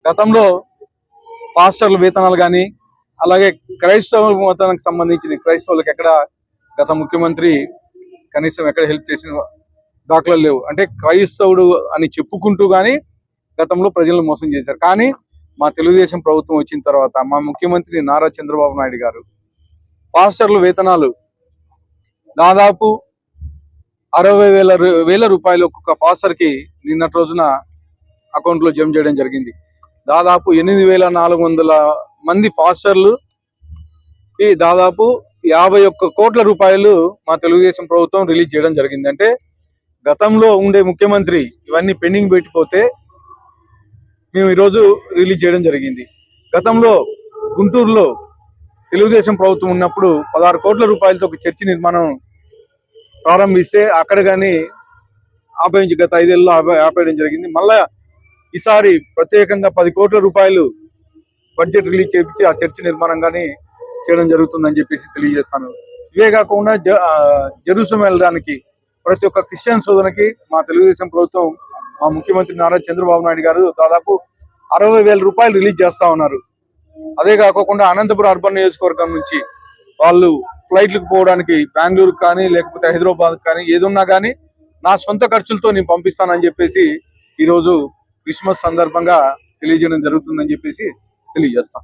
గతంలో పాస్టర్ల వేతనాలు కానీ, అలాగే క్రైస్తవ మతానికి సంబంధించిన క్రైస్తవులకు ఎక్కడ గత ముఖ్యమంత్రి కనీసం ఎక్కడ హెల్ప్ చేసిన దాఖలాలు లేవు. అంటే క్రైస్తవుడు అని చెప్పుకుంటూ కానీ గతంలో ప్రజలను మోసం చేశారు. కానీ మా తెలుగుదేశం ప్రభుత్వం వచ్చిన తర్వాత మా ముఖ్యమంత్రి నారా చంద్రబాబు నాయుడు గారు పాస్టర్ల వేతనాలు దాదాపు 60,000 రూపాయలు ఒక్కొక్క పాస్టర్ కి నిన్నటి రోజున అకౌంట్ లో జమ చేయడం జరిగింది. దాదాపు 8,400 మంది పాస్టర్లు దాదాపు 51 కోట్ల రూపాయలు మా తెలుగుదేశం ప్రభుత్వం రిలీజ్ చేయడం జరిగింది. అంటే గతంలో ఉండే ముఖ్యమంత్రి ఇవన్నీ పెండింగ్ పెట్టిపోతే మేము ఈరోజు రిలీజ్ చేయడం జరిగింది. గతంలో గుంటూరులో తెలుగుదేశం ప్రభుత్వం ఉన్నప్పుడు 16 కోట్ల రూపాయలతో ఒక చర్చి నిర్మాణం ప్రారంభిస్తే అక్కడ కానీ ఆపేయించి గత 5 ఏళ్ళలో ఆపేయడం జరిగింది. మళ్ళా ఈసారి ప్రత్యేకంగా 10 కోట్ల రూపాయలు బడ్జెట్ రిలీజ్ చేయించి ఆ చర్చి నిర్మాణం కానీ చేయడం జరుగుతుందని చెప్పేసి తెలియజేస్తాను. ఇవే కాకుండా జెరూసలేం వెళ్ళడానికి ప్రతి ఒక్క క్రిస్టియన్ సోదరునికి మా తెలుగుదేశం ప్రభుత్వం మా ముఖ్యమంత్రి నారా చంద్రబాబు నాయుడు గారు దాదాపు 60,000 రూపాయలు రిలీజ్ చేస్తా ఉన్నారు. అదే కాకుండా అనంతపురం అర్బన్ నియోజకవర్గం నుంచి వాళ్ళు ఫ్లైట్లకు పోవడానికి బెంగళూరు కానీ లేకపోతే హైదరాబాద్ కానీ ఏదున్నా కానీ నా సొంత ఖర్చులతో నేను పంపిస్తానని చెప్పేసి ఈరోజు క్రిస్మస్ సందర్భంగా తెలియజేయడం జరుగుతుందని చెప్పేసి తెలియజేస్తాం.